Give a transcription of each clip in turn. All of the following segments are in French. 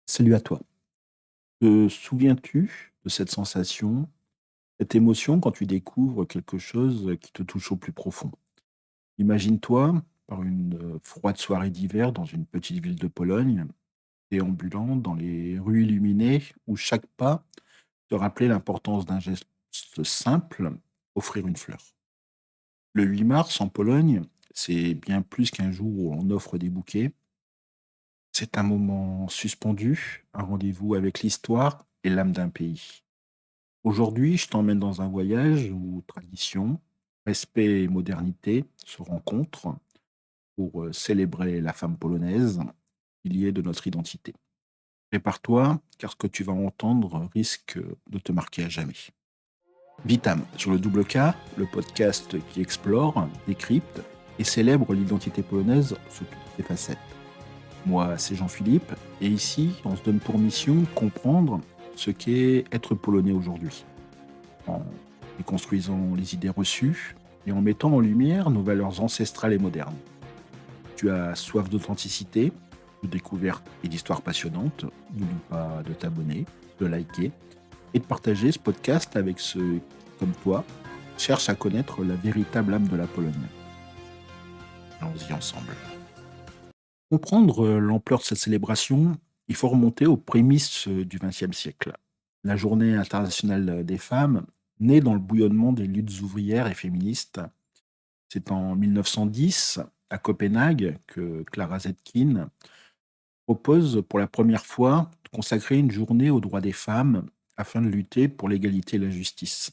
Salut à toi. Te souviens-tu de cette sensation, cette émotion quand tu découvres quelque chose qui te touche au plus profond? Imagine-toi par une froide soirée d'hiver dans une petite ville de Pologne, déambulant dans les rues illuminées où chaque pas te rappelait l'importance d'un geste simple, offrir une fleur. Le 8 mars en Pologne, c'est bien plus qu'un jour où on offre des bouquets. C'est un moment suspendu, un rendez-vous avec l'histoire et l'âme d'un pays. Aujourd'hui, je t'emmène dans un voyage où tradition, respect et modernité se rencontrent pour célébrer la femme polonaise, pilier de notre identité. Prépare-toi, car ce que tu vas entendre risque de te marquer à jamais. Vitam, sur le double K, le podcast qui explore, décrypte et célèbre l'identité polonaise sous toutes ses facettes. Moi, c'est Jean-Philippe, et ici, on se donne pour mission comprendre ce qu'est être polonais aujourd'hui, en déconstruisant les idées reçues et en mettant en lumière nos valeurs ancestrales et modernes. Tu as soif d'authenticité, de découvertes et d'histoires passionnantes. N'oublie pas de t'abonner, de liker et de partager ce podcast avec ceux qui, comme toi, cherchent à connaître la véritable âme de la Pologne. Allons-y ensemble. Pour comprendre l'ampleur de cette célébration, il faut remonter aux prémices du XXe siècle. La Journée internationale des femmes, née dans le bouillonnement des luttes ouvrières et féministes, c'est en 1910, à Copenhague, que Clara Zetkin propose pour la première fois de consacrer une journée aux droits des femmes afin de lutter pour l'égalité et la justice.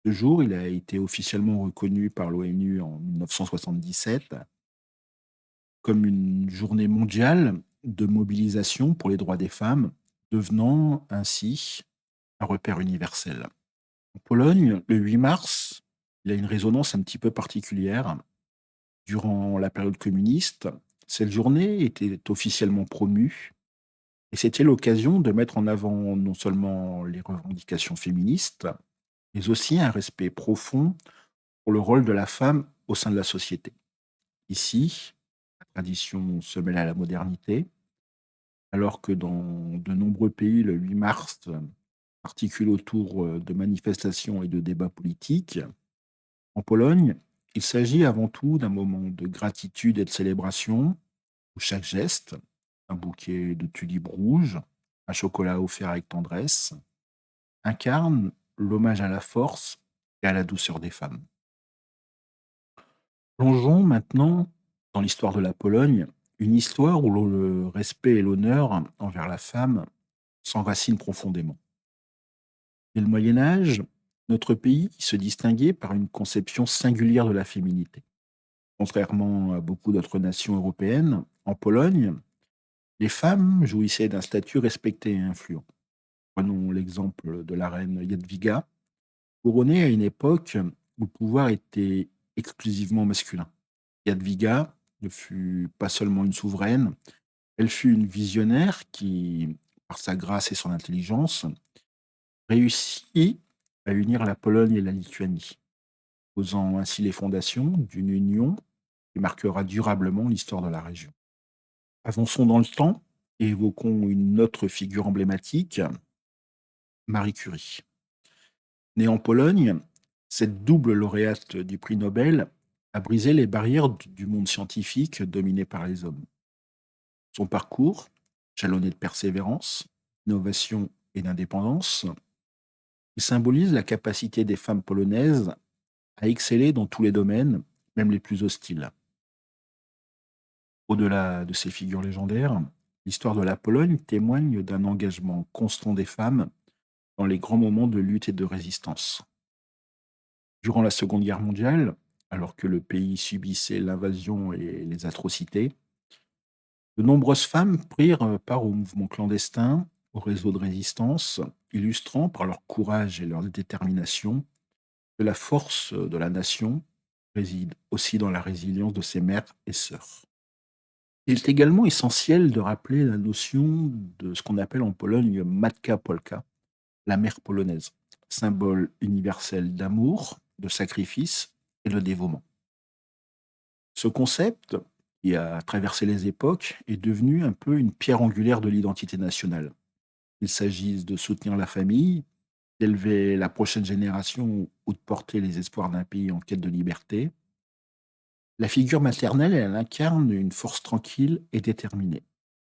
Ce jour, il a été officiellement reconnu par l'ONU en 1977 comme une journée mondiale de mobilisation pour les droits des femmes, devenant ainsi un repère universel. En Pologne, le 8 mars, il a une résonance un petit peu particulière. Durant la période communiste, cette journée était officiellement promue et c'était l'occasion de mettre en avant non seulement les revendications féministes, mais aussi un respect profond pour le rôle de la femme au sein de la société. Ici, la tradition se mêle à la modernité, alors que dans de nombreux pays, le 8 mars articule autour de manifestations et de débats politiques. En Pologne, il s'agit avant tout d'un moment de gratitude et de célébration, où chaque geste, un bouquet de tulipes rouges, un chocolat offert avec tendresse, incarne l'hommage à la force et à la douceur des femmes. Plongeons maintenant dans l'histoire de la Pologne, une histoire où le respect et l'honneur envers la femme s'enracinent profondément. Dès le Moyen Âge, notre pays se distinguait par une conception singulière de la féminité. Contrairement à beaucoup d'autres nations européennes, en Pologne, les femmes jouissaient d'un statut respecté et influent. Prenons l'exemple de la reine Jadwiga, couronnée à une époque où le pouvoir était exclusivement masculin. Jadwiga ne fut pas seulement une souveraine, elle fut une visionnaire qui, par sa grâce et son intelligence, réussit à unir la Pologne et la Lituanie, posant ainsi les fondations d'une union qui marquera durablement l'histoire de la région. Avançons dans le temps et évoquons une autre figure emblématique, Marie Curie. Née en Pologne, cette double lauréate du prix Nobel a brisé les barrières du monde scientifique dominé par les hommes. Son parcours, jalonné de persévérance, d'innovation et d'indépendance, il symbolise la capacité des femmes polonaises à exceller dans tous les domaines, même les plus hostiles. Au-delà de ces figures légendaires, l'histoire de la Pologne témoigne d'un engagement constant des femmes dans les grands moments de lutte et de résistance. Durant la Seconde Guerre mondiale, alors que le pays subissait l'invasion et les atrocités, de nombreuses femmes prirent part au mouvement clandestin, au réseau de résistance, illustrant par leur courage et leur détermination que la force de la nation réside aussi dans la résilience de ses mères et sœurs. Il est également essentiel de rappeler la notion de ce qu'on appelle en Pologne Matka Polka, la mère polonaise, symbole universel d'amour, de sacrifice et de dévouement. Ce concept, qui a traversé les époques, est devenue un peu une pierre angulaire de l'identité nationale. Qu'il s'agisse de soutenir la famille, d'élever la prochaine génération ou de porter les espoirs d'un pays en quête de liberté, la figure maternelle, elle incarne une force tranquille et déterminée.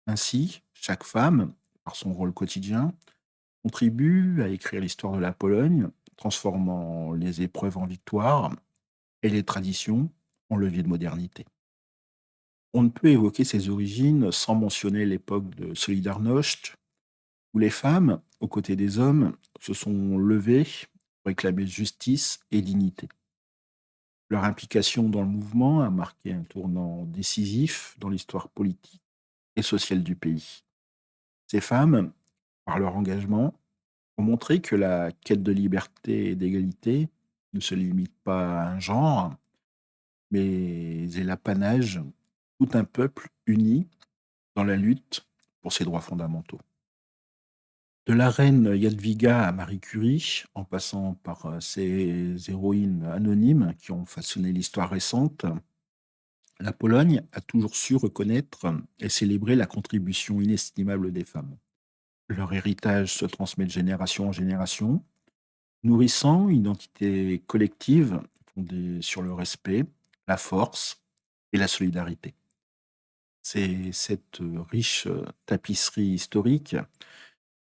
Ainsi, chaque femme, par son rôle quotidien, contribue à écrire l'histoire de la Pologne, transformant les épreuves en victoires et les traditions en levier de modernité. On ne peut évoquer ses origines sans mentionner l'époque de Solidarność, où les femmes, aux côtés des hommes, se sont levées pour réclamer justice et dignité. Leur implication dans le mouvement a marqué un tournant décisif dans l'histoire politique et sociale du pays. Ces femmes, par leur engagement, ont montré que la quête de liberté et d'égalité ne se limite pas à un genre, mais est l'apanage de tout un peuple uni dans la lutte pour ses droits fondamentaux. De la reine Jadwiga à Marie Curie, en passant par ces héroïnes anonymes qui ont façonné l'histoire récente, la Pologne a toujours su reconnaître et célébrer la contribution inestimable des femmes. Leur héritage se transmet de génération en génération, nourrissant une identité collective fondée sur le respect, la force et la solidarité. C'est cette riche tapisserie historique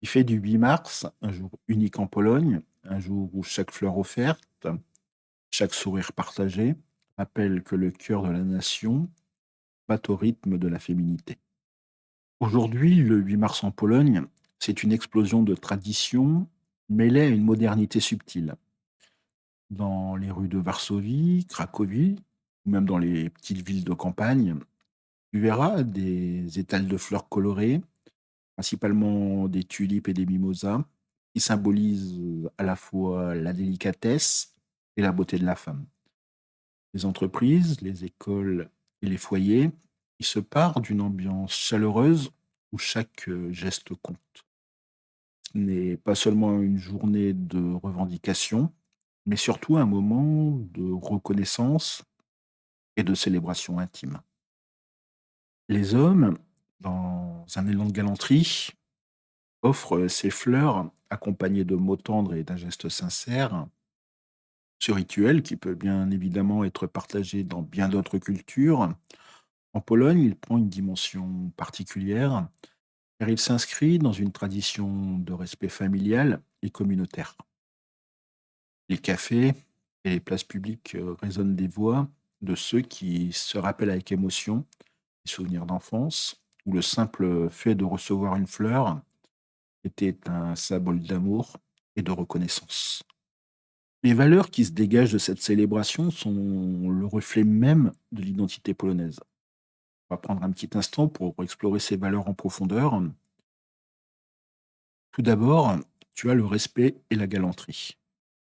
qui fait du 8 mars un jour unique en Pologne, un jour où chaque fleur offerte, chaque sourire partagé rappelle que le cœur de la nation bat au rythme de la féminité. Aujourd'hui, le 8 mars en Pologne, c'est une explosion de traditions mêlée à une modernité subtile. Dans les rues de Varsovie, Cracovie, ou même dans les petites villes de campagne, tu verras des étals de fleurs colorées, principalement des tulipes et des mimosas, qui symbolisent à la fois la délicatesse et la beauté de la femme. Les entreprises, les écoles et les foyers, ils se partent d'une ambiance chaleureuse où chaque geste compte. Ce n'est pas seulement une journée de revendication, mais surtout un moment de reconnaissance et de célébration intime. Les hommes, dans un élan de galanterie, offrent ces fleurs accompagnées de mots tendres et d'un geste sincère. Ce rituel, qui peut bien évidemment être partagé dans bien d'autres cultures, en Pologne, il prend une dimension particulière car il s'inscrit dans une tradition de respect familial et communautaire. Les cafés et les places publiques résonnent des voix de ceux qui se rappellent avec émotion des souvenirs d'enfance, où le simple fait de recevoir une fleur était un symbole d'amour et de reconnaissance. Les valeurs qui se dégagent de cette célébration sont le reflet même de l'identité polonaise. On va prendre un petit instant pour explorer ces valeurs en profondeur. Tout d'abord, tu as le respect et la galanterie.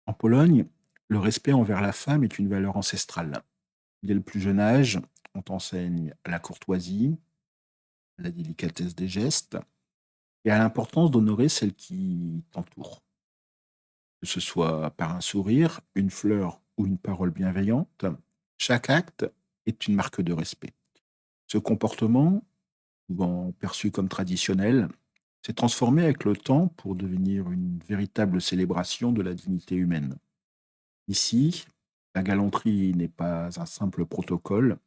En Pologne, le respect envers la femme est une valeur ancestrale. Dès le plus jeune âge, on t'enseigne à la courtoisie, à la délicatesse des gestes et à l'importance d'honorer celle qui t'entoure. Que ce soit par un sourire, une fleur ou une parole bienveillante, chaque acte est une marque de respect. Ce comportement, souvent perçu comme traditionnel, s'est transformé avec le temps pour devenir une véritable célébration de la dignité humaine. Ici, la galanterie n'est pas un simple protocole,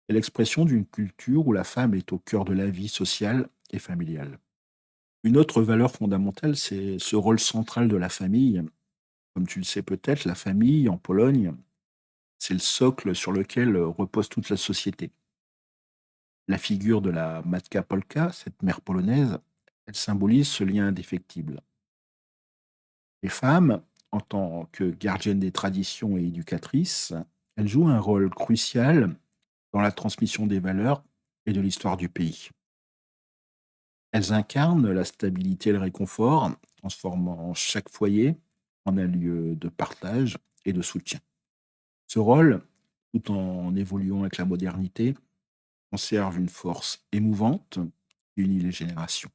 c'est l'expression d'une culture où la femme est au cœur de la vie sociale et familiale. Une autre valeur fondamentale, c'est ce rôle central de la famille. Comme tu le sais peut-être, la famille en Pologne, c'est le socle sur lequel repose toute la société. La figure de la Matka Polka, cette mère polonaise, elle symbolise ce lien indéfectible. Les femmes, en tant que gardiennes des traditions et éducatrices, elles jouent un rôle crucial dans la transmission des valeurs et de l'histoire du pays. Elles incarnent la stabilité et le réconfort, transformant chaque foyer en un lieu de partage et de soutien. Ce rôle, tout en évoluant avec la modernité, conserve une force émouvante qui unit les générations.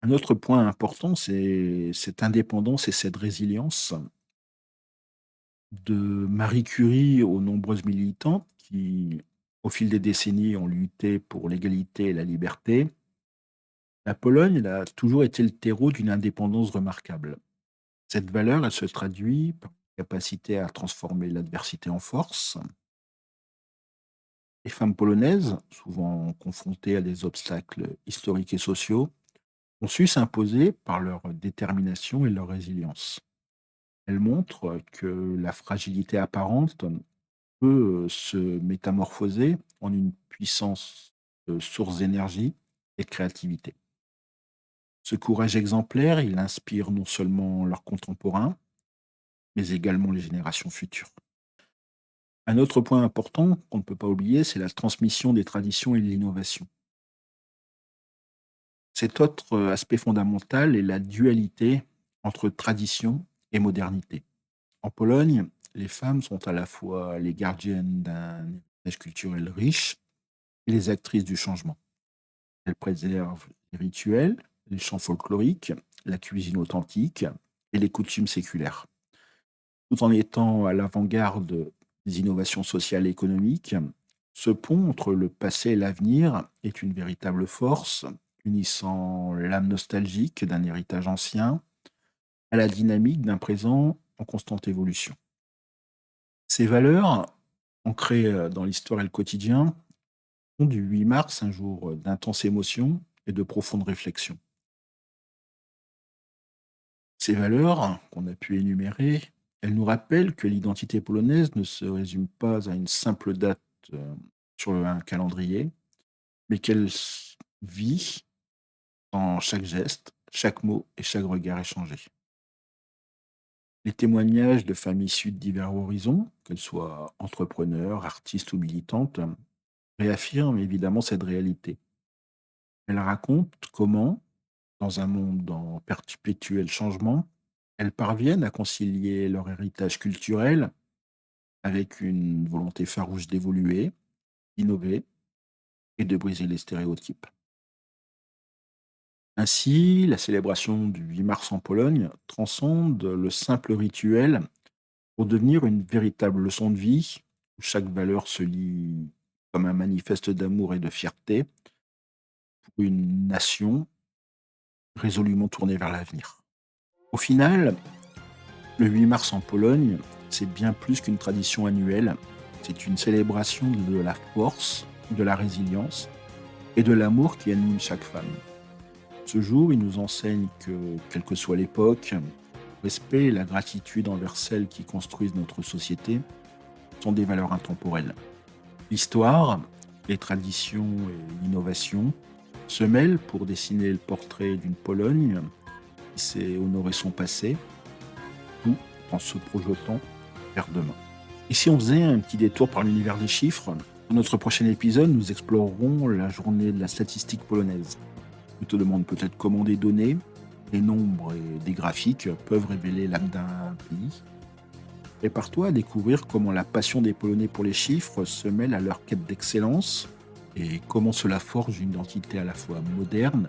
Un autre point important, c'est cette indépendance et cette résilience de Marie Curie aux nombreuses militantes qui, Au fil des décennies, ont lutté pour l'égalité et la liberté. La Pologne, elle a toujours été le terreau d'une indépendance remarquable. Cette valeur, elle se traduit par une capacité à transformer l'adversité en force. Les femmes polonaises, souvent confrontées à des obstacles historiques et sociaux, ont su s'imposer par leur détermination et leur résilience. Elles montrent que la fragilité apparente peut se métamorphoser en une puissance source d'énergie et de créativité. Ce courage exemplaire, il inspire non seulement leurs contemporains, mais également les générations futures. Un autre point important qu'on ne peut pas oublier, c'est la transmission des traditions et de l'innovation. Cet autre aspect fondamental est la dualité entre tradition et modernité. En Pologne, les femmes sont à la fois les gardiennes d'un héritage culturel riche et les actrices du changement. Elles préservent les rituels, les chants folkloriques, la cuisine authentique et les coutumes séculaires, tout en étant à l'avant-garde des innovations sociales et économiques. Ce pont entre le passé et l'avenir est une véritable force, unissant l'âme nostalgique d'un héritage ancien à la dynamique d'un présent en constante évolution. Ces valeurs, ancrées dans l'histoire et le quotidien, font du 8 mars un jour d'intense émotion et de profonde réflexion. Ces valeurs qu'on a pu énumérer, elles nous rappellent que l'identité polonaise ne se résume pas à une simple date sur un calendrier, mais vit dans chaque geste, chaque mot et chaque regard échangé. Les témoignages de femmes issues de divers horizons, qu'elles soient entrepreneurs, artistes ou militantes, réaffirment évidemment cette réalité. Elles racontent comment, dans un monde en perpétuel changement, elles parviennent à concilier leur héritage culturel avec une volonté farouche d'évoluer, d'innover et de briser les stéréotypes. Ainsi, la célébration du 8 mars en Pologne transcende le simple rituel pour devenir une véritable leçon de vie, où chaque valeur se lit comme un manifeste d'amour et de fierté pour une nation résolument tournée vers l'avenir. Au final, le 8 mars en Pologne, c'est bien plus qu'une tradition annuelle, c'est une célébration de la force, de la résilience et de l'amour qui anime chaque femme. Ce jour, il nous enseigne que, quelle que soit l'époque, le respect et la gratitude envers celles qui construisent notre société sont des valeurs intemporelles. L'histoire, les traditions et l'innovation se mêlent pour dessiner le portrait d'une Pologne qui sait honorer son passé, tout en se projetant vers demain. Et si on faisait un petit détour par l'univers des chiffres, dans notre prochain épisode, nous explorerons la journée de la statistique polonaise. Je te demande peut-être comment des données, des nombres et des graphiques peuvent révéler l'âme d'un pays. Prépare-toi à découvrir comment la passion des Polonais pour les chiffres se mêle à leur quête d'excellence et comment cela forge une identité à la fois moderne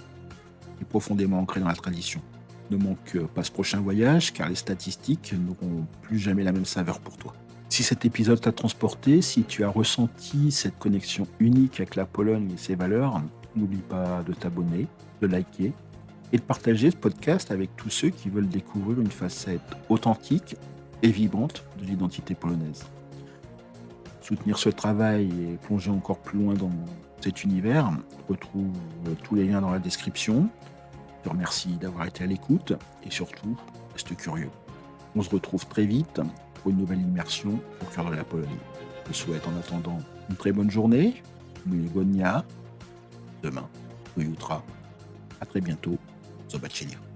et profondément ancrée dans la tradition. Ne manque pas ce prochain voyage car les statistiques n'auront plus jamais la même saveur pour toi. Si cet épisode t'a transporté, si tu as ressenti cette connexion unique avec la Pologne et ses valeurs, n'oublie pas de t'abonner, de liker et de partager ce podcast avec tous ceux qui veulent découvrir une facette authentique et vibrante de l'identité polonaise. Soutenir ce travail et plonger encore plus loin dans cet univers, retrouve tous les liens dans la description. Je te remercie d'avoir été à l'écoute et surtout, reste curieux. On se retrouve très vite pour une nouvelle immersion au cœur de la Pologne. Je te souhaite en attendant une très bonne journée, miłego dnia, demain, do jutra. À très bientôt, zobaczenia.